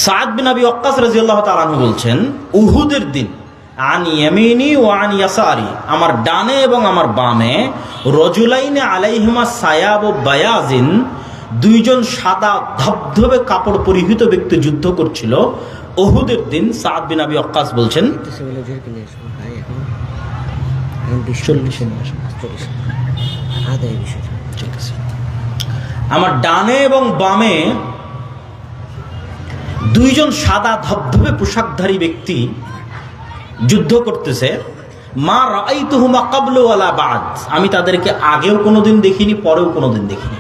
সাদ বিন আবি ওয়াক্কাস রাদিয়াল্লাহু তাআলা আনহু বলছেন, উহুদের দিন আন ইয়ামিনি ওয়া আন ইয়াসারি, আমার ডানে এবং আমার বামে, রজুলাইনে আলাইহিমা সায়াব ও বায়াজিন, দুইজন সাদা ধবধবে কাপড় পরিহিত ব্যক্তি যুদ্ধ করছিল উহুদের দিন। সাদ বিন আবি ওয়াক্কাস বলছেন, আমার ডানে এবং বামে দুইজন সাদা ধবধবে পোশাকধারী ব্যক্তি যুদ্ধ করতেছে। মা রাআইতুহুমা ক্বাবলু ওয়ালা বা'দ, আমি তাদেরকে আগেও কোনোদিন দেখিনি, পরেও কোনোদিন দেখিনি।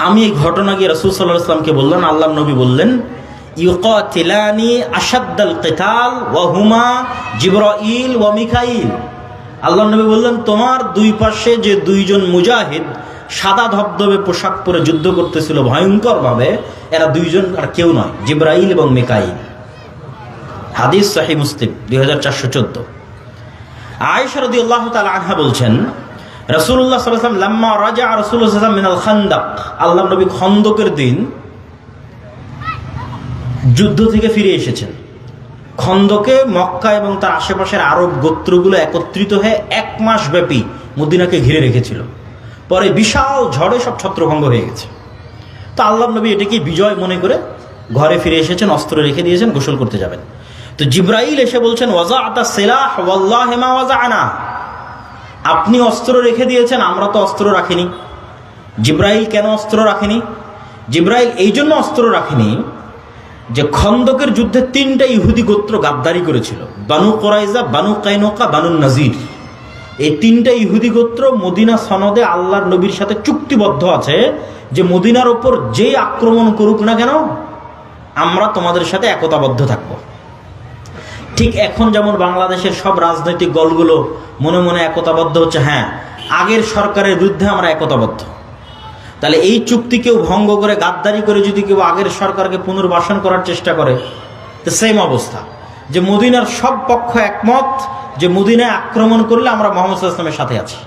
আমি এই ঘটনা গিয়ে রাসূল সাল্লাল্লাহু আলাইহি ওয়াসাল্লামকে বললেন, আল্লাহর নবী বললেন, ইউকাতিলানি আশাদ্দাল কিতাল ওয়া হুমা জিবরাইল ওয়া মিকাইল। আল্লাহর নবী বললেন, তোমার দুই পাশে যে দুইজন মুজাহিদ সাদা ধবধবে পোশাক পরে যুদ্ধ করতেছিল ভয়ঙ্করভাবে, এরা দুইজন আর কেউ নয়, জিবরাইল এবং মিকাইল। হাদিস সহিহ মুসলিম 2414। আয়েশা রাদিয়াল্লাহু তাআলা আনহা বলছেন, রাসূলুল্লাহ সাল্লাল্লাহু আলাইহি ওয়াসাল্লাম লাম্মা রাজা রাসূলুল্লাহ সাল্লাল্লাহু আলাইহি ওয়াসাল্লাম মিনাল খান্দাক, আল্লাহর নবী খন্দকের দিন যুদ্ধ থেকে ফিরে এসেছেন। খন্দকে মক্কা এবং তার আশেপাশের আরব গোত্রগুলো একত্রিত হয়ে 1 মাস ব্যাপী মদিনাকে ঘিরে রেখেছিল। পরে বিশাল ঝড়ে সব ছত্রভঙ্গ হয়ে গেছে। তো আল্লাহর নবী এটাকে বিজয় মনে করে ঘরে ফিরে এসেছেন, অস্ত্র রেখে দিয়েছেন, গোসল করতে যাবেন। তো জিবরাইল এসে বলছেন, ওয়াজাআতা সিলাহ ওয়াল্লাহি মা ওয়াজাআনা, আপনি অস্ত্র রেখে দিয়েছেন, আমরা তো অস্ত্র রাখিনি। জিবরাইল কেন অস্ত্র রাখেনি? জিবরাইল এই জন্য অস্ত্র রাখেনি যে খন্দকের যুদ্ধে 3টা ইহুদি গোত্র গাদ্দারি করেছিল, বানু কুরাইজা, বানু কাইনুকা, বানু নাজির। এই 3টা ইহুদি গোত্র মদিনা সনদে আল্লাহর নবীর সাথে চুক্তিবদ্ধ আছে যে মদিনার ওপর যেই আক্রমণ করুক না কেন, আমরা তোমাদের সাথে একতাবদ্ধ থাকব। ঠিক এখন যেমন বাংলাদেশের সব রাজনৈতিক দলগুলো মনে মনে একতাবদ্ধ হচ্ছে, হ্যাঁ আগের সরকারের বিরুদ্ধে আমরা একতাবদ্ধ। তাহলে এই চুক্তি কেউ ভঙ্গ করে, গাদ্দারি করে যদি কেউ আগের সরকারকে পুনর্বাসন করার চেষ্টা করে, তো সেম অবস্থা, যে মদিনার সব পক্ষ একমত যে মদিনায় আক্রমণ করলে আমরা মুহাম্মদ সাল্লাল্লাহু আলাইহি ওয়াসাল্লামের সাথে আছি।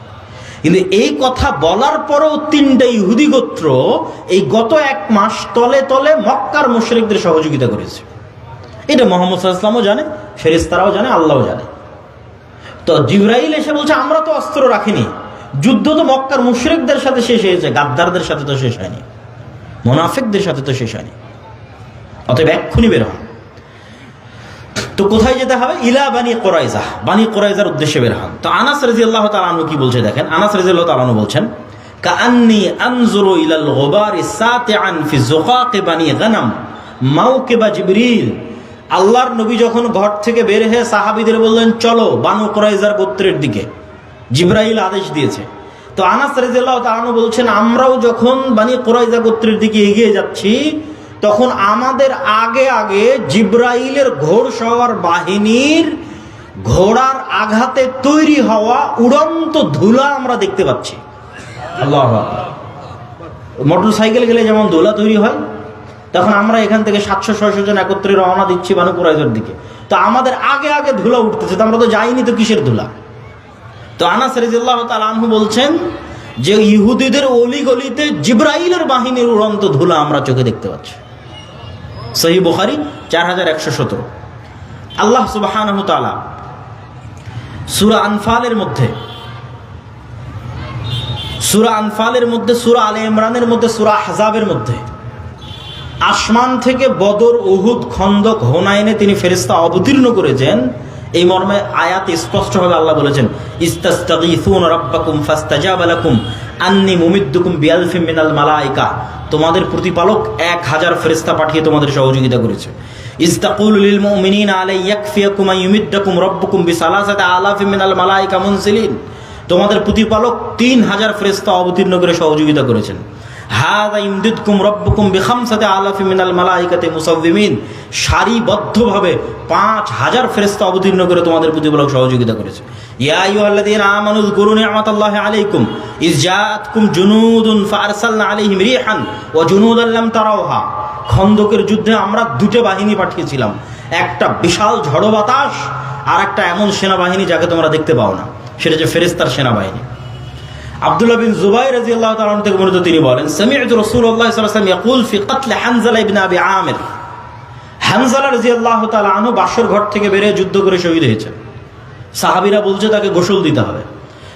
কিন্তু এই কথা বলার পরেও 3টা ইহুদি গোত্র এই গত 1 মাস তলে তলে মক্কার মুশরিকদের সহযোগিতা করেছে। এটা মুহাম্মদ সাল্লাল্লাহু আলাইহি ওয়াসাল্লামও জানে, ফেরেশতারাও জানে, আল্লাহও জানে। তো জিবরাইল এসে বলছে, আমরা তো অস্ত্র রাখিনি, যুদ্ধ তো মক্কার মুশরিকদের সাথে শেষ হয়েছে, গাদ্দারদের সাথে তো শেষ হয়নি, মুনাফিকদের সাথে তো শেষ হয়নি। অতএব এক্ষুনি বের হন। তো কোথায় যেতে হবে? ইলা বানি কুরাইজা, বানি কুরাইজার উদ্দেশ্যে বের হন। তো আনাস রাদিয়াল্লাহু তাআলা আনহু কি বলছে দেখেন। আনাস রাদিয়াল্লাহু তাআলা আনহু বলছেন, কাআন্নী আনজুরু ইলাল গুবারি সাতিআন ফি যুকাক বানি গানাম মাওকিবা জিবরিল। আল্লাহর নবী যখন ঘর থেকে বের হয়ে সাহাবীদের বললেন, চলো বানু কুরাইজার গোত্রের দিকে, জিবরাইল আদেশ দিয়েছে। তো আনাস রাদিয়াল্লাহু তাআলা আনহু বলছেন, আমরাও যখন বানি কুরাইজা গোত্রের দিকে এগিয়ে যাচ্ছি, তখন আমাদের আগে আগে জিবরাইলের ঘোড়সওয়ার বাহিনীর ঘোড়ার আঘাতে তৈরি হওয়া উড়ন্ত ধুলা আমরা দেখতে পাচ্ছি। আল্লাহু আকবার। মোটর সাইকেল গেলে যেমন ধুলা তৈরি হয়, তখন আমরা এখান থেকে 700-600 জন একত্রে রওনা দিচ্ছি বানু কুরাইজার দিকে। তো আমাদের আগে আগে ধুলা উঠতেছে, তো আমরা তো যাইনি, তো কিসের ধুলা? তো আনাস রাদিয়াল্লাহু তাআলা আনহু বলছেন যে ইহুদিদের অলিগলিতে জিবরাইলের বাহিনীর উড়ন্ত ধুলা আমরা চোখে দেখতে পাচ্ছি। সহিহ বুখারী 4117। আল্লাহ সুবহানাহু ওয়া তাআলা সূরা আনফালের মধ্যে, সূরা আলে ইমরানের মধ্যে, সূরা আহজাবের মধ্যে আসমান থেকে বদর, উহুদ, খন্দক, হুনাইনে তিনি ফেরেশতা অবতীর্ণ করেছেন। এই মর্মে আয়াত স্পষ্টভাবে আল্লাহ বলেছেন, ইস্তাস্তাগীসুনা রাব্বাকুম ফাস্তাজাবা লাকুম আন্নী মুমিদ্দুকুম বিআলফিম মিনাল মালায়েকা। তোমাদের প্রতিপালক 1000 ফেরেশতা পাঠিয়ে তোমাদের সহযোগিতা করেছে। ইস্তাকুলু লিল মুমিনিনা আলা ইয়াকফিয়াকুম আইয়ুমিদ্দাকুম রাব্বুকুম বিসালাসাতি আলাফিম মিনাল মালায়েকা মুনজিলিন। তোমাদের প্রতিপালক 3000 ফেরেশতা অবতীর্ণ করে সহযোগিতা করেছেন। হাযা ইমদিদকুম রাব্বুকুম বিখামসাতি আলাফিম মিনাল মালায়েকাতি মুসাওয়িমিন। সারিবদ্ধভাবে 5000 ফেরেশতা অবতীর্ণ করে তোমাদের প্রতিপালক সহযোগিতা করেছে। ইয়া আইয়ুহাল্লাযীনা আমানু যকুরু নি'মাতাল্লাহি আলাইকুম ইয জাআতকুম জুনুদুন ফাআরসালনা আলাইহিম রিহান ওয়া জুনুদান লাম তারাউহা। খন্দকের যুদ্ধে আমরা 2টা বাহিনী পাঠিয়েছিলাম, একটা বিশাল ঝড়ো বাতাস, আর একটা এমন সেনাবাহিনী যাকে তোমরা দেখতে পাও না, সেটা যে ফেরেশতার সেনাবাহিনী। আব্দুল্লাহ বিন জুবাইর রাদিয়াল্লাহু তাআলা থেকে বর্ণিত, তিনি বলেন, সামি'তু রাসূলুল্লাহ সাল্লাল্লাহু আলাইহি ওয়াসাল্লাম ইয়াকুল ফি কতল হানজালা ইবনে আবি আমির। হানজালা রাদিয়াল্লাহু তাআলা আনহু বাসর ঘর থেকে বেরিয়ে যুদ্ধ করে শহীদ হয়েছেন। সাহাবীরা বলছে তাকে গোসল দিতে হবে।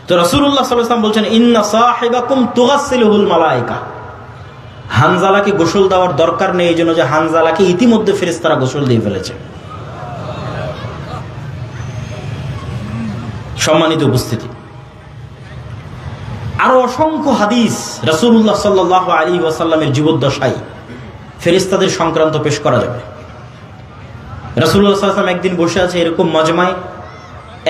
তো রাসূলুল্লাহ সাল্লাল্লাহু আলাইহি ওয়াসাল্লাম বলছেন, ইন্না সাহিবাকুম তুগাসসিলুহুল মালায়েকা। হানজালাকে গোসল দেওয়ার দরকার নেই, এই জন্য যে হানজালাকে ইতিমধ্যে ফেরেশতারা গোসল দিয়ে ফেলেছে। সম্মানিত উপস্থিতি, আরো অসংখ্য হাদিস রাসূলুল্লাহ সাল্লাল্লাহু আলাইহি ওয়াসাল্লামের জীবদ্দশায় ফেরেশতাদের সংক্রান্ত পেশ করা যাবে। রাসূলুল্লাহ সাল্লাল্লাহু আলাইহি ওয়াসাল্লাম একদিন বসে আছে এরকম মজমায়,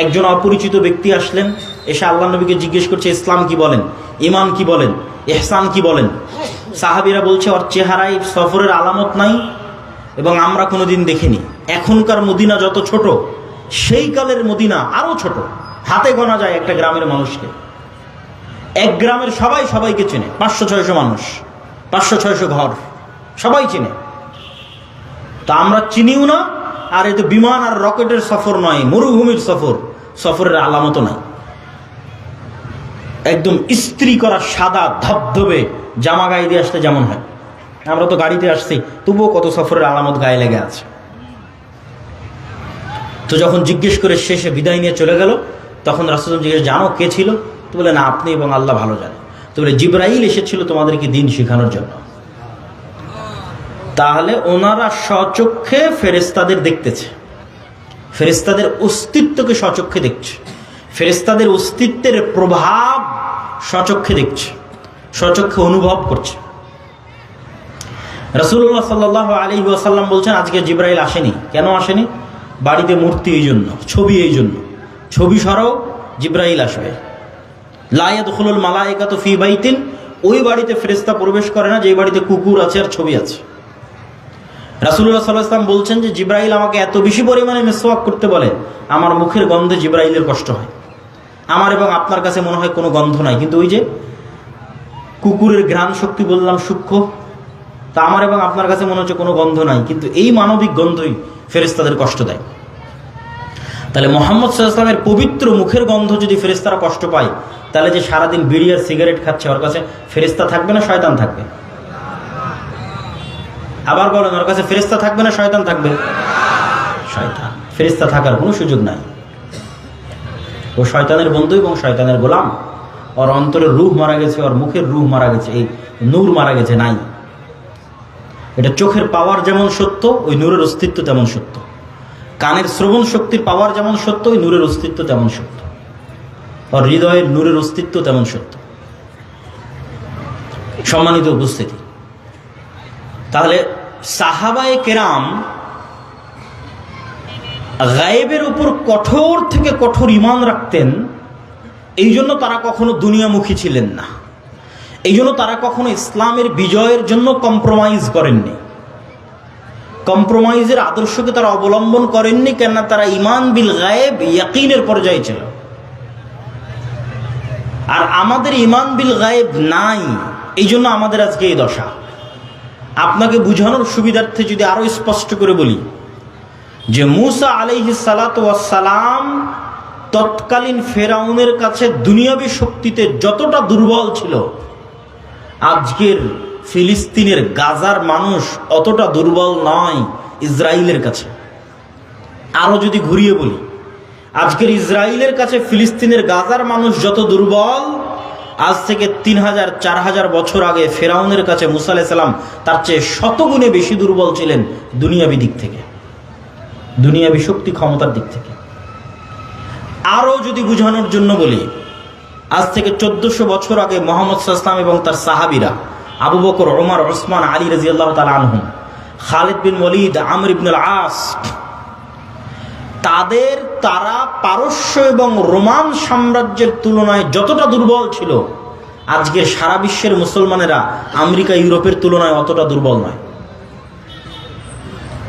একজন অপরিচিত ব্যক্তি আসলেন, এসে আল্লাহ নবীকে জিজ্ঞেস করছে, ইসলাম কি বলেন, ঈমান কি বলেন, ইহসান কি বলেন। সাহাবীরা বলছে, ওর চেহারায় সফরের আলামত নাই এবং আমরা কোনোদিন দেখিনি। এখনকার মদিনা যত ছোট, সেই কালের মদিনা আরো ছোট, হাতে গোনা যায় একটা গ্রামের মানুষকে। এক গ্রামের সবাই সবাইকে চেনে, 500-600 মানুষ, 500-600 ঘর, সবাই চিনে। তা আমরা চিনিও না, আর এতে বিমান আর রকেটের সফর নয়, মরুভূমির সফর, সফরের আলামতও নাই। একদম ইস্ত্রি করা সাদা ধবধবে জামা গায়ে দিয়ে আসতে যেমন হয়, আমরা তো গাড়িতে আসছি, তবুও কত সফরের আলামত গায়ে লেগে আছে। তো যখন জিজ্ঞেস করে শেষে বিদায় নিয়ে চলে গেল, তখন রাসূল জিজ্ঞেস, জানো কে ছিল? তো বলে, না, আপনি এবং আল্লাহ ভালো জানেন। তো বলে, জিবরাইল এসেছিল তোমাদেরকে দিন শেখানোর জন্য। তাহলে ওনারা স্বচক্ষে ফেরেশতাদের দেখতেছে, ফেরেশতাদের অস্তিত্বকে স্বচক্ষে দেখছে, ফেরেশতাদের অস্তিত্বের প্রভাব স্বচক্ষে দেখছে, স্বচক্ষে অনুভব করছে। রাসূলুল্লাহ সাল্লাল্লাহু আলাইহি ওয়াসাল্লাম বলছেন, আজকে জিবরাইল আসেনি। কেন আসেনি? বাড়িতে মূর্তি এই জন্য, ছবি এই জন্য। ছবি সরাও, জিবরাইল আসবে। লা ইয়াদখুলুল মালায়েকাতু ফি বাইতিন, ওই বাড়িতে ফেরেশতা প্রবেশ করে না যে বাড়িতে কুকুর আছে আর ছবি আছে। রাসূলুল্লাহ সাল্লাল্লাহু আলাইহি ওয়াসাল্লাম বলছেন যে জিবরাইল আমাকে এত বেশি পরিমাণে মিসওয়াক করতে বলে, আমার মুখের গন্ধে জিবরাইলের কষ্ট হয়। আমার এবং আপনার কাছে মনে হয় কোনো গন্ধ নাই, কিন্তু ওই যে কুকুরের ঘ্রাণ শক্তি বললাম সূক্ষ্ম, তা আমার এবং আপনার কাছে মনে হচ্ছে কোনো গন্ধ নাই, কিন্তু এই মানবিক গন্ধই ফেরেশতাদের কষ্ট দেয়। তাহলে মুহাম্মদ সাল্লাল্লাহু আলাইহি ওয়াসাল্লামের পবিত্র মুখের গন্ধ যদি ফেরেশতারা কষ্ট পায়, তাহলে যে সারাদিন বিড়ি আর সিগারেট খাচ্ছে, ওর কাছে ফেরেশতা থাকবে না শয়তান থাকবে? আবার বলেন, ওর কাছে ফেরেশতা থাকবে না শয়তান থাকবে? শয়তান। ফেরেশতা থাকার কোনো সুযোগ নাই। ও শয়তানের বন্ধু এবং শয়তানের গোলাম। ওর অন্তরের রূহ মারা গেছে, ওর মুখের রূহ মারা গেছে, এই নূর মারা গেছে, নাই। এটা চোখের পাওয়ার যেমন সত্য, ওই নূরের অস্তিত্ব তেমন সত্য। কানের শ্রবণ শক্তির পাওয়ার যেমন সত্য, ওই নূরের অস্তিত্ব তেমন সত্য। ওর হৃদয়ের নূরের অস্তিত্ব তেমন সত্য। সম্মানিত উপস্থিতি, তাহলে সাহাবায়ে কেরাম গায়েবের উপর কঠোর থেকে কঠোর ঈমান রাখতেন। এই জন্য তারা কখনো দুনিয়ামুখী ছিলেন না, এই জন্য তারা কখনো ইসলামের বিজয়ের জন্য কম্প্রোমাইজ করেননি, কম্প্রোমাইজের আদর্শকে তারা অবলম্বন করেননি। কেননা তারা ঈমান বিল গায়েব, ইয়াকিনের পর্যায়ে ছিল। আর আমাদের ঈমান বিল গায়েব নাই, এই জন্য আমাদের আজকে এই দশা। আপনাকে বুঝানোর সুবিধার্থে যদি আরো স্পষ্ট করে বলি, যে মূসা আলাইহিস সালাতু ওয়াস সালাম তৎকালীন ফেরাউনের কাছে দুনিয়াবী শক্তিতে যতটা দুর্বল ছিল, আজকের ফিলিস্তিনের গাজার মানুষ অতটা দুর্বল নয় ইসরায়েলের কাছে। আরো যদি ঘুরিয়ে বলি, আজকের ইসরায়েলের কাছে ফিলিস্তিনের গাজার মানুষ যত দুর্বল, আজ থেকে 3000-4000 বছর আগে ফেরাউনের কাছে মূসা আলাইহিস সালাম তার চেয়ে শতগুণে বেশি দুর্বল ছিলেন দুনিয়াবী দিক থেকে, দুনিয়াবী শক্তি ক্ষমতার দিক থেকে। আরো যদি বুঝানোর জন্য বলি, আজ থেকে 1400 বছর আগে মুহাম্মদ সাল্লাল্লাহু আলাইহি ওয়াসাল্লাম এবং তার সাহাবীরা আবু বকর, ওমর, ওসমান, আলী রাদিয়াল্লাহু তাআলা আনহুম, খালিদ বিন ওয়ালিদ, আমর ইবনে আল-আস, তারা পারস্য এবং রোমান সাম্রাজ্যের তুলনায় যতটা দুর্বল ছিল, আজকের সারা বিশ্বের মুসলমানেরা আমেরিকা, ইউরোপের তুলনায় অতটা দুর্বল নয়।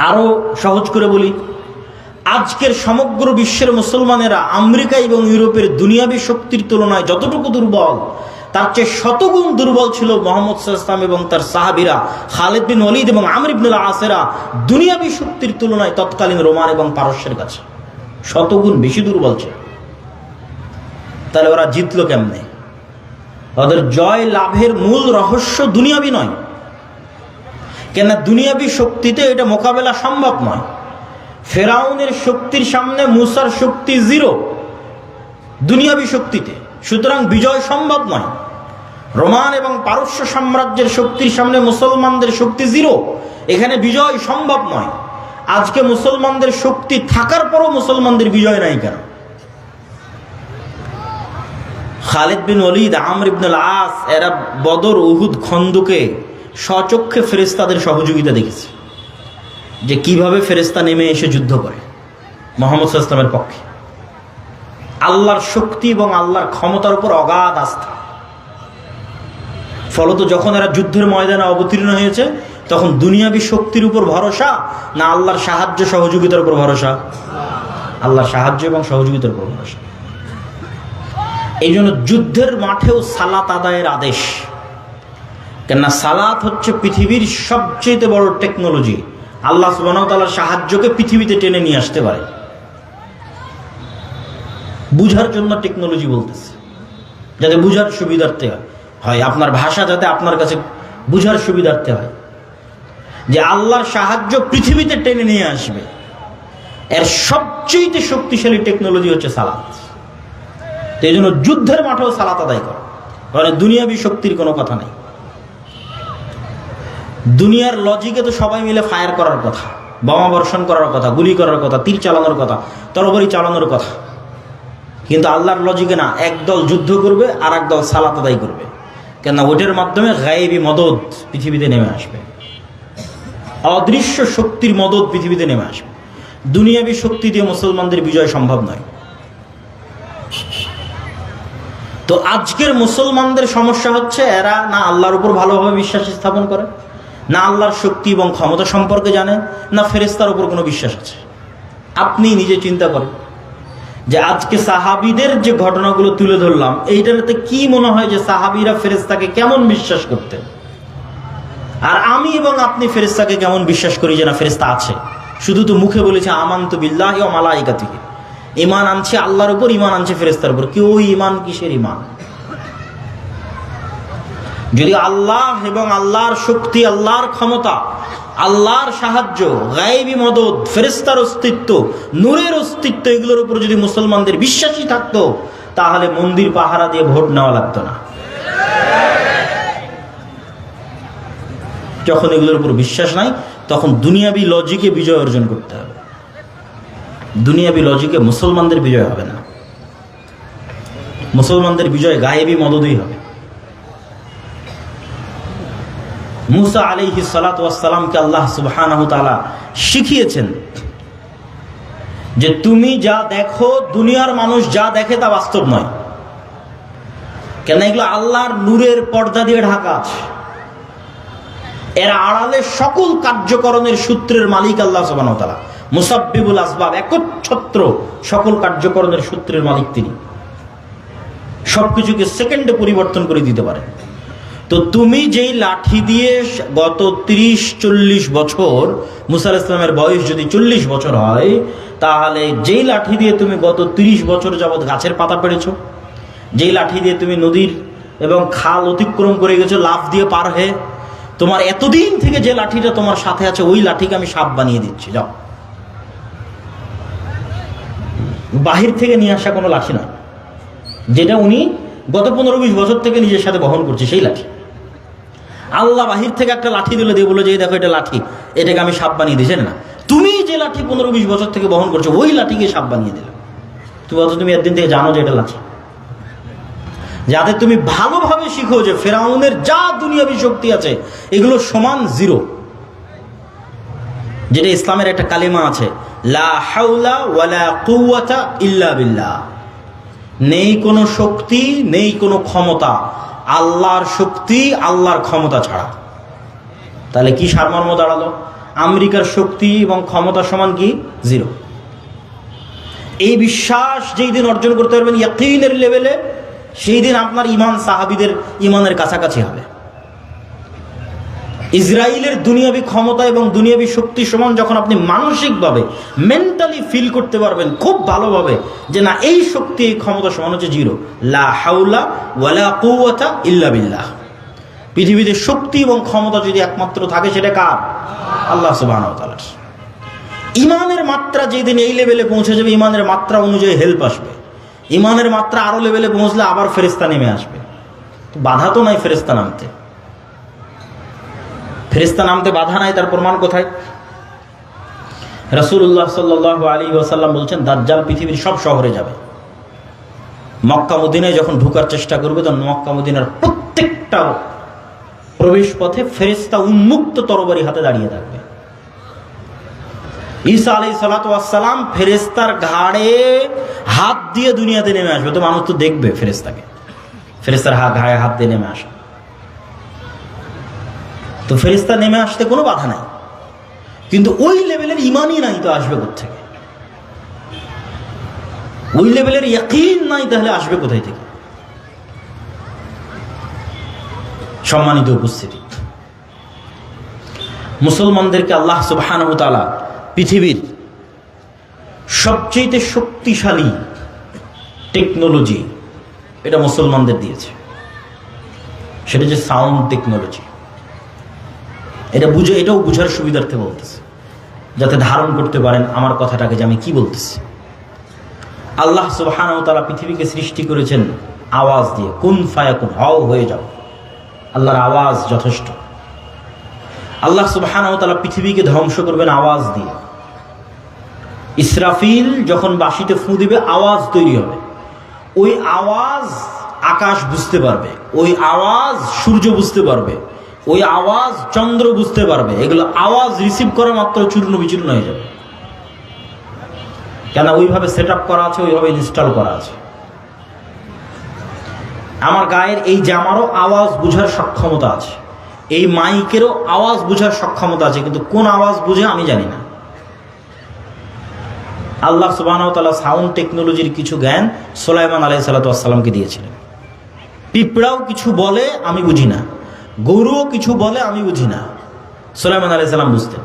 আরো সহজ করে বলি, আজকের সমগ্র বিশ্বের মুসলমানেরা আমেরিকা এবং ইউরোপের দুনিয়াবী শক্তির তুলনায় যতটুকু দুর্বল, তার চেয়ে শতগুণ দুর্বল ছিল মুহাম্মদ সাল্লাল্লাহু আলাইহি ওয়াসাল্লাম এবং তার সাহাবীরা, খালিদ বিন ওয়ালিদ এবং আমর ইবনে আল-আসেরা দুনিয়াবী শক্তির তুলনায় তৎকালীন রোমান এবং পারস্যের কাছে শতগুণ বেশি দুর্বল ছিল। তাহলে ওরা জিতলো কেমনে? ওদের জয় লাভের মূল রহস্য দুনিয়াবী নয়, কেন দুনিয়াবী শক্তিতে এটা মোকাবেলা সম্ভব নয়। ফেরাউনের শক্তির সামনে মুসার শক্তি জিরো দুনিয়াবী শক্তিতে, সুতরাং বিজয় সম্ভব নয়। রোমান এবং পারস্য সাম্রাজ্যের শক্তির সামনে মুসলমানদের শক্তি জিরো, এখানে বিজয় সম্ভব নয়। আজকে মুসলমানদের শক্তি থাকার পরও মুসলমানদের বিজয় নাই কেন? খালিদ বিন ওয়ালিদ, আমর ইবনুল আস এরা বদর, উহুদ, খন্দকে স্বচক্ষে ফেরেশতাদের সহযোগিতা দেখেছে, যে কিভাবে ফেরেশতা নেমে এসে যুদ্ধ করে মুহাম্মদ সাল্লাল্লাহু আলাইহি ওয়াসাল্লামের পক্ষে। আল্লাহর শক্তি এবং আল্লাহর ক্ষমতার উপর অগাধ আস্থা। ফলত যখন এরা যুদ্ধের ময়দানে অবতীর্ণ হয়েছে, তখন দুনিয়াবী শক্তির উপর ভরসা না আল্লাহর সাহায্য সহযোগিতার উপর ভরসা? আল্লাহর সাহায্য এবং সহযোগিতার উপর ভরসা। এই জন্য যুদ্ধের মাঠেও সালাত আদায়ের আদেশ। কেননা সালাত হচ্ছে পৃথিবীর সবচেয়ে বড় টেকনোলজি। আল্লাহ সুবহানাহু ওয়া তাআলার সাহায্যকে পৃথিবীতে টেনে নিয়ে আসতে পারে। বুঝার জন্য টেকনোলজি বলতেছে, যাতে বুঝার সুবিধার্থে হয়, আপনার ভাষা যাতে আপনার কাছে বুঝার সুবিধার্থে হয়, যে আল্লাহর সাহায্য পৃথিবীতে টেনে নিয়ে আসবে। এর সবচেয়ে শক্তিশালী টেকনোলজি হচ্ছে সালাত। এই জন্য যুদ্ধের মাঠেও সালাত আদায় করো, কারণ দুনিয়াবী শক্তির কোনো কথা নেই। দুনিয়ার লজিকে তো সবাই মিলে ফায়ার করার কথা, বোমা বর্ষণ করার কথা, গুলি করার কথা, তীর চালানোর কথা, তরবারি চালানোর কথা, কিন্তু আল্লাহর লজিকে না। একদল যুদ্ধ করবে আর একদল সালাত আদায় করবে, কেননা ওটার মাধ্যমে গায়েবী মদদ পৃথিবীতে নেমে আসবে, অদৃশ্য শক্তির মদদ পৃথিবীতে নেমে আসবে। দুনিয়াবী শক্তি দিয়ে মুসলমানদের বিজয় সম্ভব নয়। তো আজকের মুসলমানদের সমস্যা হচ্ছে, এরা না আল্লাহর উপর ভালোভাবে বিশ্বাস স্থাপন করে, না আল্লাহর শক্তি এবং ক্ষমতা সম্পর্কে জানে, না ফেরেশতার উপর কোনো বিশ্বাস আছে। আপনি নিজে চিন্তা করেন যে আজকে সাহাবীদের যে ঘটনাগুলো তুলে ধরলাম, এইটাতে কি মনে হয় যে সাহাবীরা ফেরেশতাকে কেমন বিশ্বাস করতেন? আর আমি এবং আপনি ফেরেশতাকে কেমন বিশ্বাস করি যে না ফেরেশতা আছে? শুধু তো মুখে বলেছে আমানতু বিল্লাহি ওয়া মালাইকাতিহি, ঈমান আনছে আল্লাহর উপর, ঈমান আনছে ফেরেশতার উপর। কি ওই ঈমান কিসের ঈমান? যদি আল্লাহ এবং আল্লাহর শক্তি, আল্লাহর ক্ষমতা, আল্লাহর সাহায্য, গায়েবী মদদ, ফেরেশতার অস্তিত্ব, নূরের অস্তিত্ব, এগুলোর উপর যদি মুসলমানদের বিশ্বাসই থাকতো, তাহলে মন্দির পাহারা দিয়ে ভোট নেওয়া লাগতো না। যখন এগুলোর উপর বিশ্বাস নাই, তখন দুনিয়াবী লজিকে বিজয় অর্জন করতে হবে। দুনিয়াবী লজিকে মুসলমানদের বিজয় হবে না। মুসলমানদের বিজয় গায়েবী মদদই হবে। মুসা আলাইহিস সালাতু ওয়াস সালামকে আল্লাহ সুবহানাহু ওয়া তাআলা শিখিয়েছেন যে তুমি যা দেখো, দুনিয়ার মানুষ যা দেখে তা বাস্তব নয়। কেন? এগুলো আল্লাহর নূরের পর্দা দিয়ে ঢাকা আছে। এর আড়ালে সকল কার্যকরণের সূত্রের মালিক আল্লাহ সুবহানাহু ওয়া তাআলা। মুসাব্বিবুল আসবাব, একচ্ছত্র সকল কার্যকরণের সূত্রের মালিক তিনি। সবকিছুকে সেকেন্ডে পরিবর্তন করে দিতে পারেন। তো তুমি যেই লাঠি দিয়ে গত 30-40 বছর, মুসা আলাইহিস সালামের বয়স যদি 40 বছর হয়, তাহলে যেই লাঠি দিয়ে তুমি গত 30 বছর যাবৎ গাছের পাতা পেড়েছো, যেই লাঠি দিয়ে তুমি নদীর এবং খাল অতিক্রম করে গেছো লাফ দিয়ে পার হয়ে, তোমার এতদিন থেকে যে লাঠিটা তোমার সাথে আছে, ওই লাঠিকে আমি সাপ বানিয়ে দিচ্ছি, যাও। বাহির থেকে নিয়ে আসা কোনো লাঠি নয়, যেটা উনি গত 15-20 বছর থেকে নিজের সাথে বহন করছে, সেই লাঠি। আল্লাহ বাহির থেকে একটা লাঠি দিলে দিয়ে বলে যে দেখো এটা লাঠি, এটাকে আমি সাপ বানিয়ে দিয়েছি না। তুমি যে লাঠি 15-20 বছর থেকে বহন করছো, ওই লাঠিকে সাপ বানিয়ে দিলে। তুমি একদিন থেকে জানো যে এটা লাঠি। যাতে তুমি ভালোভাবে শিখো যে ফেরাউনের যা দুনিয়াবী শক্তি আছে, এগুলো সমান জিরো। যেটা ইসলামের একটা কালিমা আছে, লা হাওলা ওয়ালা কুওয়াতা ইল্লা বিল্লাহ। নেই কোনো শক্তি, নেই কোনো ক্ষমতা, আল্লাহর শক্তি, আল্লাহর ক্ষমতা ছাড়া। তাহলে কি সারমর্ম দাঁড়ালো? আমেরিকার শক্তি এবং ক্ষমতা সমান কি? জিরো। এই বিশ্বাস যেই দিন অর্জন করতে পারবেন ইয়াকিনের লেভেলে, সেই দিন আপনার ঈমান সাহাবীদের ঈমানের কাছাকাছি হবে। ইসরায়েলের দুনিয়াবী ক্ষমতা এবং দুনিয়াবী শক্তি সমান যখন আপনি মানসিকভাবে, মেন্টালি ফিল করতে পারবেন খুব ভালোভাবে যে না, এই শক্তি, এই ক্ষমতা সমান হচ্ছে জিরো। লা হাওলা ওয়ালা কুওয়াতা ইল্লা বিল্লাহ। পৃথিবীতে শক্তি এবং ক্ষমতা যদি একমাত্র থাকে সেটা কার? আল্লাহ সুবহানাহু ওয়া তাআলার। ইমানের মাত্রা যেদিন এই লেভেলে পৌঁছে যাবে, ইমানের মাত্রা অনুযায়ী হেল্প আসবে। ইমানের মাত্রা আরো লেভেলে পৌঁছলে আবার ফেরেশতা নেমে আসবে। বাধা তো নাই ফেরেশতা নামতে, ফেরেশতা নামতে বাধা নাই, তার প্রমাণ কোথায়? রাসূলুল্লাহ সাল্লাল্লাহু আলাইহি ওয়াসাল্লাম বলছেন, দাজ্জাল পৃথিবীর সব শহরে যাবে। মক্কা মদিনায় যখন ঢোকার চেষ্টা করবে, তখন মক্কা মদিনার প্রত্যেকটা প্রবেশ পথে ফেরেশতা উন্মুক্ত তরবারি হাতে দাঁড়িয়ে থাকবে। ঈসা আলাইহিস সালাতু ওয়াস সালাম ফেরেশতার ঘাড়ে হাত দিয়ে দুনিয়াতে নেমে আসবে। তো মানুষ তো দেখবে ফেরেশতাকে, ফেরেশতার ঘাড়ে হাত দিয়ে নেমে আসে। তো ফেরেশতা নেমে আসতে কোনো বাধা নাই, কিন্তু ওই লেভেলের ইমানই নাই তো আসবে কোত্থেকে? ওই লেভেলের ইয়াকিন নাই, তাহলে আসবে কোথায় থেকে? সম্মানিত উপস্থিতি, মুসলমানদেরকে আল্লাহ সুবহানাহু ওয়া তাআলা পৃথিবীর সবচেয়ে শক্তিশালী টেকনোলজি এটা মুসলমানদের দিয়েছে, সেটা যে সাউন্ড টেকনোলজি। এটাও বুঝার সুবিধার্থে বলতেছে, যাতে ধারণ করতে পারেন আমার কথাটাকে যে আমি কি বলতেছি। আল্লাহ সুবহানাহু ওয়া তাআলা পৃথিবীকে সৃষ্টি করেছেন আওয়াজ দিয়ে, কুন ফায়াকুন, হও হয়ে যাও। আল্লাহর আওয়াজ যথেষ্ট। আল্লাহ সুবহানাহু ওয়া তাআলা পৃথিবীকে ধ্বংস করবেন আওয়াজ দিয়ে। ইসরাফিল যখন বাঁশিতে ফু দিবে আওয়াজ তৈরি হবে, ওই আওয়াজ আকাশ বুঝতে পারবে, ওই আওয়াজ সূর্য বুঝতে পারবে, ওই আওয়াজ চন্দ্র বুঝতে পারবে। এগুলো আওয়াজ রিসিভ করা মাত্র চূর্ণ বিচূর্ণ হয়ে যাবে, কেন ওইভাবে সেট আপ করা আছে, ওইভাবে ইনস্টল করা আছে। আমার গায়ের এই জামারও আওয়াজ বুঝার সক্ষমতা আছে, এই মাইকেরও আওয়াজ বুঝার সক্ষমতা আছে, কিন্তু কোন আওয়াজ বুঝে আমি জানি না। আল্লাহ সুবহানাহু ওয়া তাআলা সাউন্ড টেকনোলজির কিছু জ্ঞান সুলাইমান আলাইহিস সালাতু ওয়াস সালামকে দিয়েছিলেন। পিঁপড়াও কিছু বলে আমি বুঝি না, গরুও কিছু বলে আমি বুঝি না, সুলাইমান আলাইহিস সালাম বুঝতেন।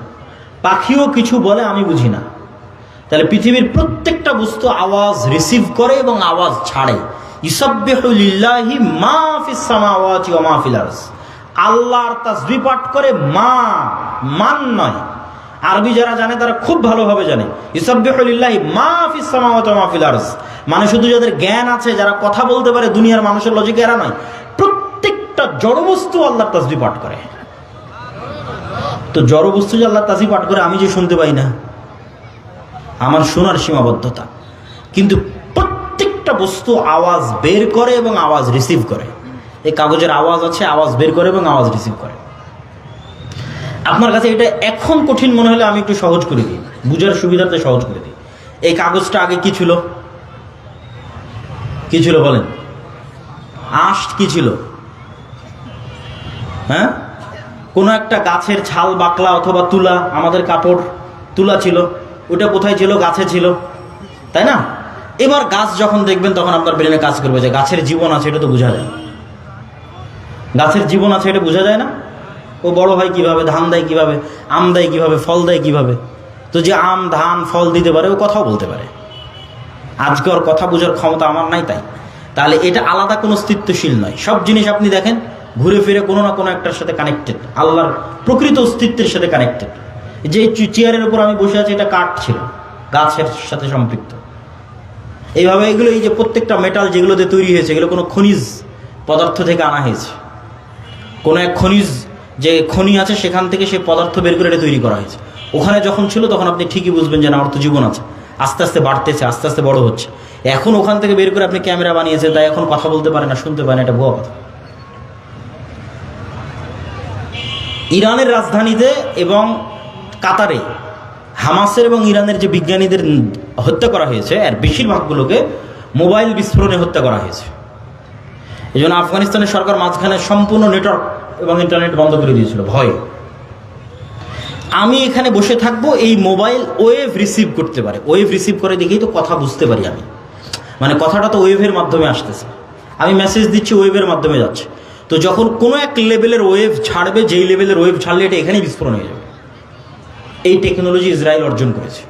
পাখিও কিছু বলে আমি বুঝি না। তাহলে পৃথিবীর প্রত্যেকটা বস্তু আওয়াজ রিসিভ করে এবং আওয়াজ ছাড়ে। ইউসাব্বিহু লিল্লাহি মা ফিস সামাওয়াতি ওয়া মা ফিল আরজ। আল্লাহর তাসবিহ পাঠ করে, মান নয়। আরবি যারা জানে তারা খুব ভালোভাবে জানে ইউসাব্বিহু লিল্লাহি মা ফিস সামাওয়াতি ওয়া মা ফিল আরজ। মানে শুধু যাদের জ্ঞান আছে, যারা কথা বলতে পারে, দুনিয়ার মানুষের লজিক এরা নয়, প্রত্যেকটা জড়বস্তু আল্লাহর তাসবিহ পাঠ করে। তো জড়বস্তু যে আল্লাহর তাসবিহ পাঠ করে, আমি যে শুনতে পাই না, আমার শোনার সীমাবদ্ধতা। কিন্তু প্রত্যেকটা বস্তু আওয়াজ বের করে এবং আওয়াজ রিসিভ করে। এই কাগজের আওয়াজ আছে, আওয়াজ বের করে এবং আওয়াজ রিসিভ করে। আপনার কাছে এটা এখন কঠিন মনে হলে আমি একটু সহজ করে দিই, বুঝার সুবিধাতে সহজ করে দিই। এই কাগজটা আগে কি ছিল? কি ছিল বলেন? আঁশ কি ছিল? হ্যাঁ, কোনো একটা গাছের ছাল বাকলা অথবা তুলা, আমাদের কাপড় তুলা ছিল, ওটা কোথায় ছিল? গাছে ছিল, তাই না? এবার গাছ যখন দেখবেন তখন আপনার ব্রেনে কাজ করবে যে গাছের জীবন আছে, এটা তো বোঝা যায়। গাছের জীবন আছে এটা বোঝা যায় না? ও বড় হয় কিভাবে, ধান দেয় কিভাবে, আম দেয় কিভাবে, ফল দেয় কিভাবে? তো যে আম ধান ফল দিতে পারে, ও কথাও বলতে পারে। আজকে ওর কথা বোঝার ক্ষমতা আমার নাই, তাহলে এটা আলাদা কোনো অস্তিত্বশীল নয়। সব জিনিস আপনি দেখেন ঘুরে ফিরে কোনো না কোনো একটার সাথে কানেক্টেড, আল্লাহর প্রকৃত অস্তিত্বের সাথে কানেক্টেড। যে চেয়ারের উপর আমি বসে আছি, এটা কাঠ ছিল, গাছের সাথে সম্পৃক্ত। এইভাবে এগুলো, এই যে প্রত্যেকটা মেটাল যেগুলোতে তৈরি হয়েছে, এগুলো কোনো খনিজ পদার্থ থেকে আনা হয়েছে। কোনো এক খনিজ, যে খনি আছে, সেখান থেকে সেই পদার্থ বের করে এটা তৈরি করা হয়েছে। ওখানে যখন ছিল তখন আপনি ঠিকই বুঝবেন যে না, আমার তো জীবন আছে, আস্তে আস্তে বাড়তেছে, আস্তে আস্তে বড় হচ্ছে। এখন ওখান থেকে বের করে আপনি ক্যামেরা বানিয়েছেন, তাই এখন কথা বলতে পারে না, শুনতে পারে না, এটা ভুয়া কথা। ইরানের রাজধানীতে এবং কাতারে হামাসের এবং ইরানের যে বিজ্ঞানীদের হত্যা করা হয়েছে, এর বেশিরভাগগুলোকে মোবাইল বিস্ফোরণে হত্যা করা হয়েছে। এই জন্য আফগানিস্তানের সরকার মাঝখানে সম্পূর্ণ নেটওয়ার্ক এবং ইন্টারনেট বন্ধ করে দিয়েছিল ভয়ে। আমি এখানে বসে থাকবো, এই মোবাইল ওয়েভ রিসিভ করতে পারে, ওয়েভ রিসিভ করে দেখেই তো কথা বুঝতে পারি আমি। মানে কথাটা তো ওয়েভের মাধ্যমে আসতেছে, আমি মেসেজ দিচ্ছি, ওয়েভের মাধ্যমে যাচ্ছে। তো যখন কোনো এক লেভেলের ওয়েভ ছাড়বে, যেই লেভেলের ওয়েভ ছাড়লে এটা এখানেই বিস্ফোরণ হয়ে যাবে। এই টেকনোলজি ইসরায়েল অর্জন করেছে।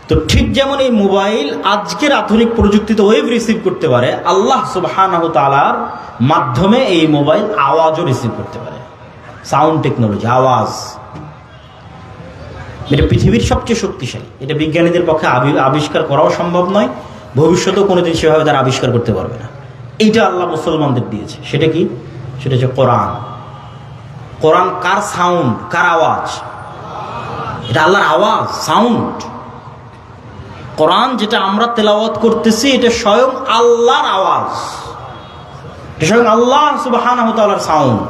তো তো ঠিক যেমন এই মোবাইল আজকের আধুনিক প্রযুক্তিতে ওয়েভ রিসিভ করতে পারে, আল্লাহ সুবহানাহু তাআলার মাধ্যমে এই মোবাইল আওয়াজও রিসিভ করতে পারে। সাউন্ড টেকনোলজি, আওয়াজ, এটা পৃথিবীর সবচেয়ে শক্তিশালী। এটা বিজ্ঞানীদের পক্ষে আবিষ্কার করাও সম্ভব নয়, ভবিষ্যতেও কোনোদিন সেভাবে তারা আবিষ্কার করতে পারবে না। এইটা আল্লাহ মুসলমানদের দিয়েছে। সেটা কি? সেটা হচ্ছে কোরআন। কোরআন কার সাউন্ড, কার আওয়াজ? এটা আল্লাহর আওয়াজ, সাউন্ড। কোরআন যেটা আমরা তেলাওয়াত করতেছি এটা স্বয়ং আল্লাহর আওয়াজ, এটা স্বয়ং আল্লাহ সুবহানাহু ওয়া তাআলার সাউন্ড।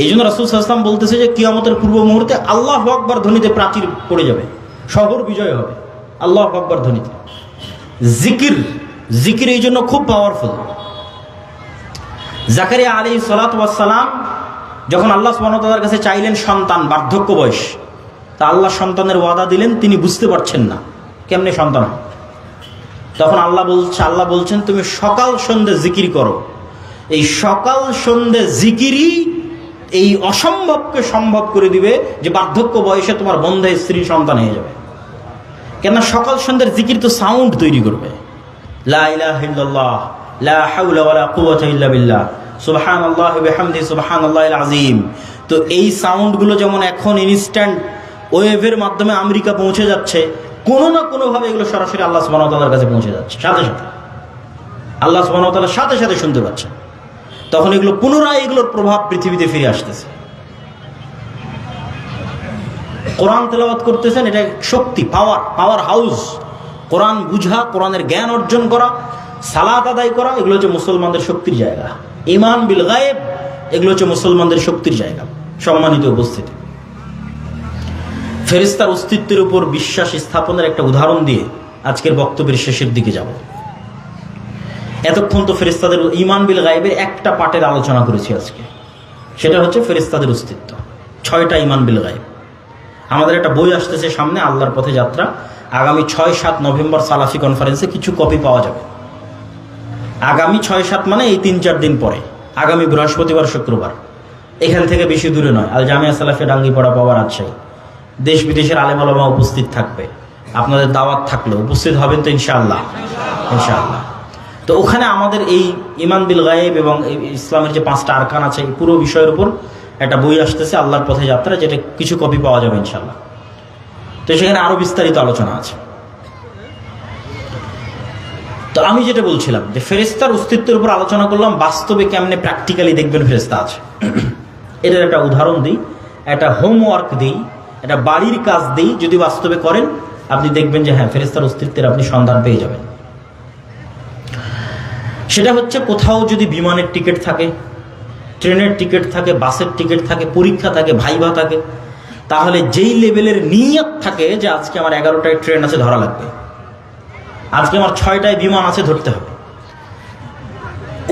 এই জন্য রাসূল সাল্লাল্লাহু আলাইহি ওয়াসাল্লাম বলতেছে যে কিয়ামতের পূর্ব মুহূর্তে আল্লাহু আকবার ধ্বনিতে প্রাচীর পড়ে যাবে, শহর বিজয় হবে আল্লাহু আকবার ধ্বনিতে। জিকির এই জন্য খুব পাওয়ারফুল। জাকারিয়া আলাইহিস সালাতু ওয়াস সালাম যখন আল্লাহ সুবহানাহু ওয়া তাআলার কাছে চাইলেন সন্তান, বার্ধক্য বয়স, তা আল্লাহ সন্তানের ওয়াদা দিলেন, তিনি বুঝতে পারছেন না কেমনে সন্তান। তখন আল্লাহ বলছেন তুমি সকাল সন্ধ্যে জিকির করো। এই সকাল সন্ধ্যে জিকিরই এই অসম্ভবকে সম্ভব করে দিবে যে বার্ধক্য বয়সে তোমার বন্ধে স্ত্রী সন্তান হয়ে যাবে। কেন? সকাল সন্ধ্যার জিকির তো সাউন্ড তৈরি করবে। লা ইলাহা ইল্লাল্লাহ, লা হাওলা ওয়ালা কুওয়াতা ইল্লা বিল্লাহ, সুবহানাল্লাহি ওয়া বিহামদিহি সুবহানাল্লাহিল আযীম। তো এই সাউন্ডগুলো যেমন এখন ইনস্ট্যান্ট ওয়েভের মাধ্যমে আমেরিকা পৌঁছে যাচ্ছে, কোনো না কোনোভাবে এগুলো সরাসরি আল্লাহ সুবহানাহু ওয়া তাআলার কাছে পৌঁছে যাচ্ছে। সাথে সাথে আল্লাহ সুবহানাহু ওয়া তাআলা সাথে সাথে শুনতে পাচ্ছে। তখন এগুলো পুনরায় এগুলোর প্রভাব পৃথিবীতে ফিরে আসতেছে। কোরআন তেলাওয়াত করতেছেন, এটা শক্তি, পাওয়ার হাউস। কোরআন বুঝা, কোরআনের জ্ঞান অর্জন করা, সালাত আদায় করা, এগুলো হচ্ছে মুসলমানদের শক্তির জায়গা। ঈমান বিল গায়ব, এগুলো হচ্ছে মুসলমানদের শক্তির জায়গা। সম্মানিত উপস্থিতি, ফেরেশতার অস্তিত্বের উপর বিশ্বাস স্থাপনের একটা উদাহরণ দিয়ে আজকের বক্তব্যের শেষের দিকে যাব। এতক্ষণ তো ফেরেশতাদের ঈমান বিল গায়বের একটা পার্টের আলোচনা করেছি আজকে, সেটা হচ্ছে ফেরেশতাদের অস্তিত্ব। 6টা ঈমান বিল গায়ব। আমাদের একটা বই আসতেছে সামনে, আল্লাহর পথে যাত্রা। আগামী 6-7 নভেম্বর সালাফি কনফারেন্সে কিছু কপি পাওয়া যাবে। আগামী 6-7 মানে এই 3-4 দিন পরে, আগামী বৃহস্পতিবার শুক্রবার, এখান থেকে বেশি দূরে নয়, আল জামিয়া সালাফিয়া ডাঙ্গিপাড়া পাওয়া রাজশাহী। দেশ বিদেশের আলেম ওলামা উপস্থিত থাকবে। আপনাদের দাওয়াত থাকলে উপস্থিত হবেন তো ইনশাআল্লাহ? ইনশাআল্লাহ। তো ওখানে আমাদের এই ঈমান বিল গায়ব এবং ইসলামের যে 5টা আরকান আছে, এই পুরো বিষয়ের উপর একটা বই আসতেছে, আল্লাহর পথে যাত্রা, যেটা কিছু কপি পাওয়া যাবে ইনশাআল্লাহ। তো সেখানে আরো বিস্তারিত আলোচনা আছে। তো আমি যেটা বলছিলাম যে ফেরেশতার অস্তিত্বের উপর আলোচনা করলাম, বাস্তবে কেমনে প্র্যাকটিক্যালি দেখবেন ফেরেশতা আছে। এটার একটা উদাহরণ দিই, একটা হোমওয়ার্ক দিই, একটা বাড়ির কাজ দিই। যদি বাস্তবে করেন আপনি দেখবেন যে হ্যাঁ, ফেরেশতার অস্তিত্বের আপনি সন্ধান পেয়ে যাবেন। সেটা হচ্ছে, কোথাও যদি বিমানের টিকিট থাকে, ট্রেনের টিকিট থাকে, বাসের টিকিট থাকে, পরীক্ষা থাকে, ভাইভা থাকে, তাহলে যেই লেভেলের নিয়ত থাকে যে আজকে আমার 11টায় ট্রেন আছে, ধরা লাগবে, আজকে আমার 6টায় বিমান আছে, ধরতে হবে,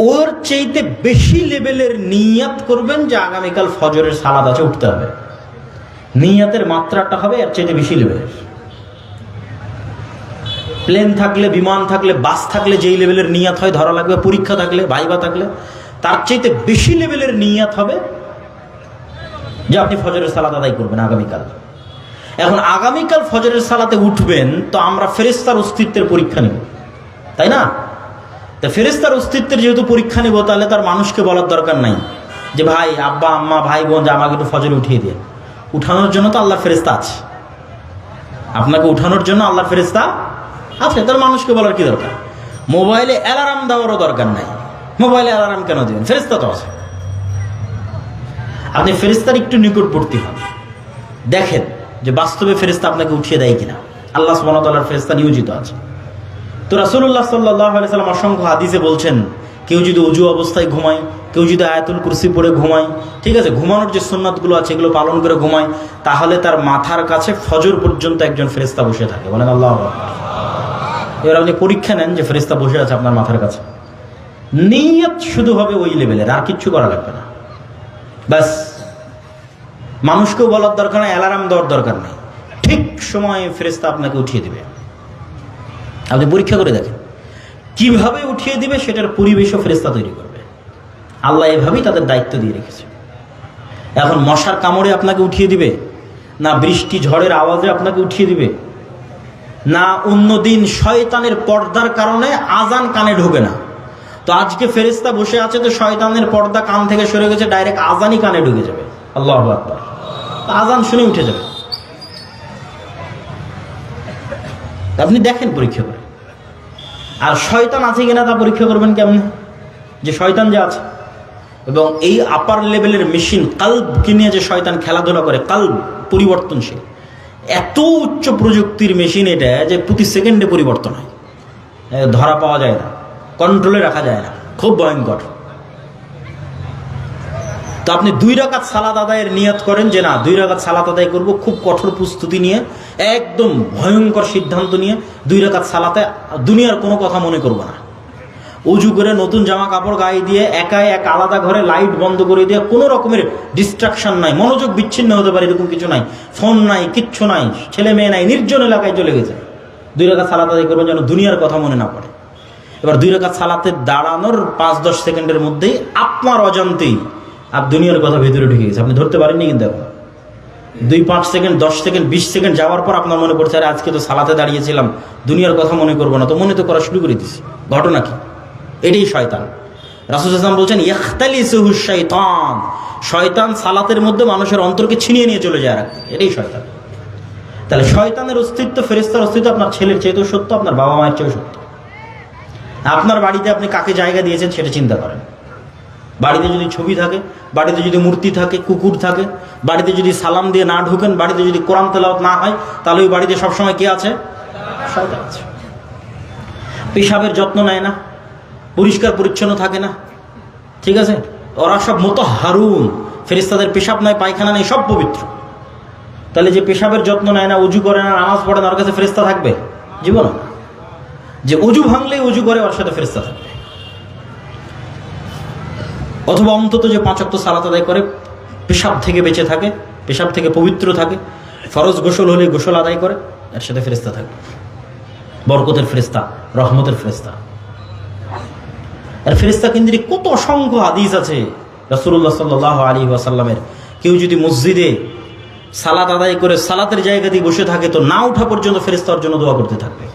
ওর চাইতে বেশি লেভেলের নিয়ত করবেন যে আগামীকাল ফজরের সালাত আছে, উঠতে হবে। নিয়তের মাত্রাটা হবে এর চাইতে বেশি লেভেলের। প্লেন থাকলে, বিমান থাকলে, বাস থাকলে যেই লেভেলের নিয়ত হয়, ধরা লাগবে, পরীক্ষা থাকলে, ভাইভা থাকলে, তার চাইতে বেশি লেভেলের নিয়ত হবে যে আপনি ফজরের সালাত আদায় করবেন আগামীকাল। এখন আগামীকাল ফজরের সালাতে উঠবেন, তো আমরা ফেরেশতার অস্তিত্বের পরীক্ষা নেব, তাই না? তা ফেরেশতার অস্তিত্বের যেহেতু পরীক্ষা নেব, তাহলে তার মানুষকে বলার দরকার নাই যে ভাই, আব্বা, আম্মা, ভাই, বোন, যে আমাকে একটু ফজরে উঠিয়ে দিয়ে। উঠানোর জন্য তো আল্লাহর ফেরেশতা আছে, আপনাকে উঠানোর জন্য আল্লাহর ফেরেশতা আছে, তার মানুষকে বলার কি দরকার? মোবাইলে অ্যালার্ম দেওয়ারও দরকার নাই। মোবাইলে অ্যালার্ম কেন দিবেন? ফেরেশতা তো আছে। আপনি ফেরেশতার একটু নিকটবর্তী হন, দেখেন যে বাস্তবে ফেরেশতা আপনাকে উঠিয়ে দেয় কিনা। আল্লাহ সুবহানাহু ওয়া তাআলার ফেরেশতা নিয়োজিত আছে। তো রাসূলুল্লাহ সাল্লাল্লাহু আলাইহি ওয়াসাল্লাম অসংখ্য হাদিসে বলছেন, কেউ যদি ওযু অবস্থায় ঘুমায়, কেউ যদি আয়াতুল কুরসি পড়ে ঘুমায়, ঠিক আছে, ঘুমানোর যে সুন্নাতগুলো আছে এগুলো পালন করে ঘুমায়, তাহলে তার মাথার কাছে ফজর পর্যন্ত একজন ফেরেশতা বসে থাকে। বলেন আল্লাহু আকবার। এবার আপনি পরীক্ষা নেন যে ফেরেশতা বসে আছে আপনার মাথার কাছে। নিয়ত শুধু হবে ওই লেভেলের, আর কিচ্ছু করা লাগবে না। ব্যাস, মানুষকেও বলার দরকার নেই, অ্যালার্ম দেওয়ার দরকার নেই, ঠিক সময়ে ফেরেশতা আপনাকে উঠিয়ে দিবে। আপনি পরীক্ষা করে দেখেন কিভাবে উঠিয়ে দিবে, সেটার পরিবেশও ফেরেশতা তৈরি করবে। আল্লাহ এভাবেই তাদের দায়িত্ব দিয়ে রেখেছে। এখন মশার কামড়ে আপনাকে উঠিয়ে দিবে, না বৃষ্টি ঝড়ের আওয়াজে আপনাকে উঠিয়ে দিবে, না অন্যদিন শয়তানের পর্দার কারণে আজান কানে ঢোকে না। তো আজকে ফেরেশতা বসে আছে, তো শয়তানের পর্দা কান থেকে সরে গেছে, ডাইরেক্ট আজানই কানে ঢুকে যাবে। আল্লাহু আকবার, আজান শুনে উঠে যাবে। আপনি দেখেন পরীক্ষা করে। আর শয়তান আছে কিনা তা পরীক্ষা করবেন কেমনে, যে শয়তান যে আছে। এবং এই আপার লেভেলের মেশিন কালবকে নিয়ে যে শয়তান খেলাধুলা করে, কালব পরিবর্তনশীল, এত উচ্চ প্রযুক্তির মেশিন এটা যে প্রতি সেকেন্ডে পরিবর্তন হয়, ধরা পাওয়া যায় না, কন্ট্রোলে রাখা যায় না, খুব ভয়ঙ্কর। তো আপনি 2 রাকাত সালাত আদায়ের নিয়ত করেন যে না 2 রাকাত সালাত আদায় করব, খুব কঠোর প্রস্তুতি নিয়ে, একদম ভয়ঙ্কর সিদ্ধান্ত নিয়ে 2 রাকাত সালাতে দুনিয়ার কোনো কথা মনে করব না। উজু করে নতুন জামা কাপড় গায়ে দিয়ে একাই এক আলাদা ঘরে লাইট বন্ধ করে দিয়ে, কোনো রকমের ডিস্ট্রাকশন নাই, মনোযোগ বিচ্ছিন্ন হতে পারে এরকম কিছু নাই, ফোন নাই, কিচ্ছু নাই, ছেলে মেয়ে নাই, নির্জন এলাকায় চলে গেছে। 2 রাকাত সালাত আদায় করবেন যেন দুনিয়ার কথা মনে না পড়ে। এবার 2 রাকাত সালাতে দাঁড়ানোর 5-10 সেকেন্ডের মধ্যেই আপনার অজান্তেই আর দুনিয়ার কথা ভেতরে ঢুকে গেছে, আপনি ধরতে পারেননি। কিন্তু এখন 2-5 সেকেন্ড, 10 সেকেন্ড, 20 সেকেন্ড যাওয়ার পর আপনার মনে পড়ছে, আরে আজকে তো সালাতে দাঁড়িয়েছিলাম, দুনিয়ার কথা মনে করবো না, তো মনে তো করা শুরু করে দিছি। ঘটনা কি? এটাই শয়তান। রাসূল সাল্লাল্লাহু আলাইহি ওয়াসাল্লাম বলছেন ইয়াখতালিসুহু শাইতান, শয়তান সালাতের মধ্যে মানুষের অন্তরকে ছিনিয়ে নিয়ে চলে যায় রাখতে, এটাই শয়তান। তাহলে শয়তানের অস্তিত্ব, ফেরেশতার অস্তিত্ব আপনার ছেলের চেয়েও সত্য, আপনার বাবা মায়ের চেয়েও সত্য। আপনার বাড়িতে আপনি কাকে জায়গা দিয়েছেন সেটা চিন্তা করেন। বাড়িতে যদি ছবি থাকে, বাড়িতে যদি মূর্তি থাকে, কুকুর থাকে, বাড়িতে যদি সালাম দিয়ে না ঢুকেন, বাড়িতে যদি কোরআন তেলাওয়াত না হয়, তাহলে ওই বাড়িতে সবসময় কে আছে? শয়তান আছে। পেশাবের যত্ন নেয় না, পরিষ্কার পরিচ্ছন্ন থাকে না, ঠিক আছে? ওরা সব মুতাহহারুন, ফেরেশতাদের পেশাব নাই, পায়খানা নেই, সব পবিত্র। তাহলে যে পেশাবের যত্ন নেয় না, উজু করে না, নামাজ পড়ে না, ওর কাছে ফেরেশতা থাকবে জীবন? যে উজু ভাঙলেই উজু করে, ওর সাথে ফেরেশতা থাকবে। অথবা অন্তত যে 5 ওয়াক্ত সালাত আদায় করে, পেশাব থেকে বেঁচে থাকে, পেশাব থেকে পবিত্র থাকে, ফরজ গোসল হলে গোসল আদায় করে, এর সাথে ফেরেশতা থাকবে। বরকতের ফেরেশতা, রহমতের ফেরেশতা। আর ফেরেশতা কেন্দ্রিক কত অসংখ্য হাদিস আছে রাসূলুল্লাহ সাল্লাল্লাহু আলাইহি ওয়াসাল্লামের। কেউ যদি মসজিদে সালাত আদায় করে সালাতের জায়গাতেই বসে থাকে, তো না ওঠা পর্যন্ত ফেরেশতার জন্য দোয়া করতে থাকবে।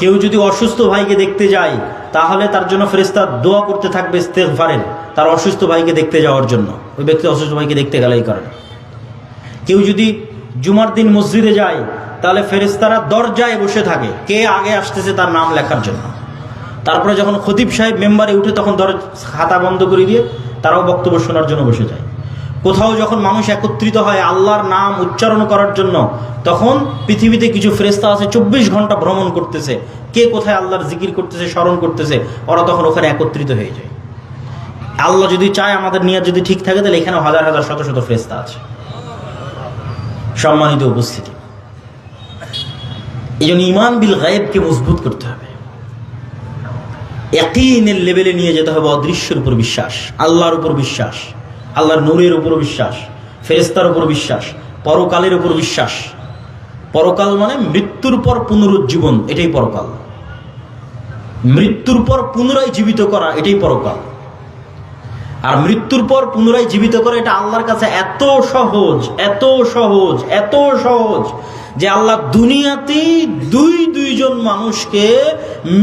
কেউ যদি অসুস্থ ভাইকে দেখতে যায়, তাহলে তার জন্য ফেরেশতা দোয়া করতে থাকবে ইস্তেগফারের, তার অসুস্থ ভাইকে দেখতে যাওয়ার জন্য। ওই ব্যক্তি অসুস্থ ভাইকে দেখতে গেলেই করেন। কেউ যদি জুমার দিন মসজিদে যায়, তাহলে ফেরেশতারা দরজায় বসে থাকে, কে আগে আসতেছে তার নাম লেখার জন্য। তারপরে যখন খতিব সাহেব মেম্বারে উঠে, তখন খাতা বন্ধ করে দিয়ে তারাও বক্তব্য শোনার জন্য বসে যায়। কোথাও যখন মানুষ একত্রিত হয় আল্লাহর নাম উচ্চারণ করার জন্য, তখন পৃথিবীতে কিছু ফেরেশতা আছে 24 ঘন্টা ভ্রমণ করতেছে, কে কোথায় আল্লাহর জিকির করতেছে, স্মরণ করতেছে, ওরা তখন ওখানে একত্রিত হয়ে যায়। আল্লাহ যদি চায়, আমাদের নিয়ত যদি ঠিক থাকে, তাহলে এখানে হাজার হাজার শত শত ফেরেশতা আছে। সম্মানিত উপস্থিতি, এই জন্য ঈমান বিল গায়বকে মজবুত করতে হবে, ইয়াকিনের লেভেলে নিয়ে যেতে হবে। অদৃশ্যের উপর বিশ্বাস, আল্লাহর উপর বিশ্বাস, আল্লাহর নূরের উপর বিশ্বাস, ফেরেশতার উপর বিশ্বাস, পরকালের উপর বিশ্বাস। পরকাল মানে মৃত্যুর পর পুনরুজ্জীবন, এটাই পরকাল। মৃত্যুর পর পুনরায় জীবিত করা, এটাই পরকাল। আর মৃত্যুর পর পুনরায় জীবিত করা, এটা আল্লাহর কাছে এত সহজ, এত সহজ, এত সহজ, যে আল্লাহ দুনিয়াতেই দুইজন মানুষকে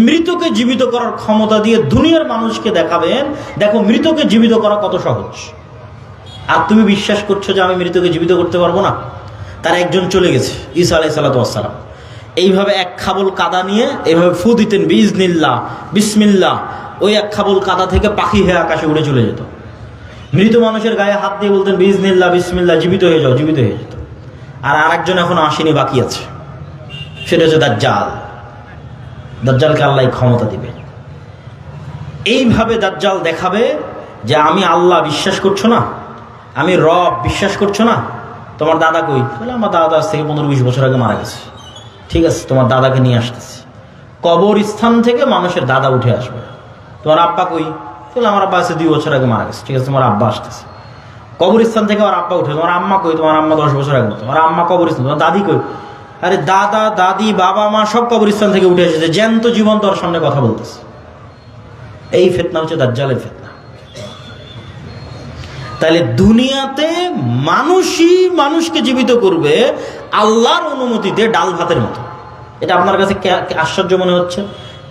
মৃতকে জীবিত করার ক্ষমতা দিয়ে দুনিয়ার মানুষকে দেখাবেন, দেখো মৃতকে জীবিত করা কত সহজ। আর তুমি বিশ্বাস করছো যে আমি মৃতকে জীবিত করতে পারবো না? তার একজন চলে গেছে, ঈসা আলাইহিস সালাতু ওয়াস সালাম। এইভাবে এক খাবল কাদা নিয়ে এইভাবে ফু দিতেন, বিইজনিল্লাহ, বিসমিল্লাহ, ওই এক খাবল কাদা থেকে পাখি হয়ে আকাশে উড়ে চলে যেত। মৃত মানুষের গায়ে হাত দিয়ে বলতেন বিইজনিল্লাহ, বিসমিল্লাহ, জীবিত হয়ে যাও, জীবিত হয়ে যেত। আর আরেকজন এখনো আসেনি, বাকি আছে, সেটা হচ্ছে দাজ্জাল। দাজ্জালকে আল্লাহ ক্ষমতা দিবে। এইভাবে দাজ্জাল দেখাবে যে আমি আল্লাহ বিশ্বাস করছো না, আমি রব বিশ্বাস করছো না, তোমার দাদা কই? বলে আমার দাদা আজ থেকে 15-20 বছর আগে মারা গেছে। ঠিক আছে, তোমার দাদাকে নিয়ে আসতেছি। কবরস্থান থেকে মানুষের দাদা উঠে আসবে। তোমার আব্বা কই? বলে আমার আব্বা আছে 2 বছর আগে মারা গেছে। ঠিক আছে, তোমার আব্বা আসতেছে। কবরস্থান থেকে আমার আব্বা উঠে, তোমার আম্মা কই? তোমার আম্মা 10 বছর আগে, তোমার আম্মা কবরস্থান। তোমার দাদি কই? আরে দাদা, দাদি, বাবা, মা সব কবরস্থান থেকে উঠে এসেছে, জ্যান্ত জীবন তোর সামনে কথা বলতেছে। এই ফিতনা হচ্ছে দাজ্জালের ফিতনা। তাহলে দুনিয়াতে মানুষই মানুষকে জীবিত করবে আল্লাহর অনুমতিতে, ডাল ভাতের মতো। এটা আপনার কাছে আশ্চর্য মনে হচ্ছে?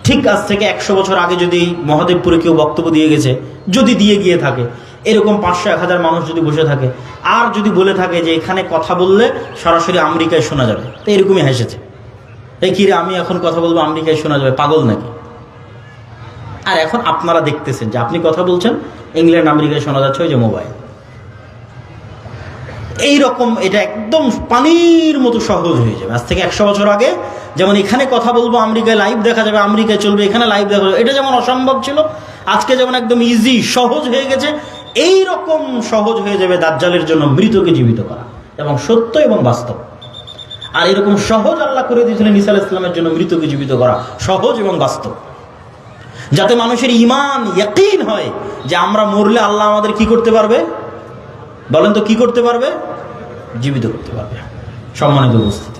ঠিক আজ থেকে 100 বছর আগে যদি মহাদেবপুরে কেউ বক্তব্য দিয়ে গেছে, যদি দিয়ে গিয়ে থাকে, এরকম 500-1000 মানুষ যদি বসে থাকে, আর যদি বলে থাকে যে এখানে কথা বললে সরাসরি আমেরিকায় শোনা যাবে, তো এরকমই হেসেছে, এই কিরে আমি এখন কথা বলবো আমেরিকায় শোনা যাবে, পাগল নাকি? আর এখন আপনারা দেখতেছেন যে আপনি কথা বলছেন, ইংল্যান্ড আমেরিকায় শোনা যাচ্ছে ওই যে মোবাইল। এইরকম এটা একদম পানির মতো সহজ হয়ে যাবে। আজ থেকে 100 বছর আগে যেমন এখানে কথা বলবো আমেরিকায় লাইভ দেখা যাবে, আমেরিকায় চলবে, এখানে লাইভ দেখা যাবে, এটা যেমন অসম্ভব ছিল, আজকে যেমন একদম ইজি সহজ হয়ে গেছে, এই রকম সহজ হয়ে যাবে দাজ্জালের জন্য মৃতকে জীবিত করা, এবং সত্য এবং বাস্তব। আর এরকম সহজ আল্লাহ করে দিয়েছিলেন ঈসা আলাইহিস সালামের জন্য মৃতকে জীবিত করা, সহজ এবং বাস্তব, যাতে মানুষের ঈমান ইয়াকিন হয় যে আমরা মরলে আল্লাহ আমাদের কি করতে পারবে? বলেন তো কি করতে পারবে? জীবিত করতে পারবে। সম্মানিত উপস্থিতি,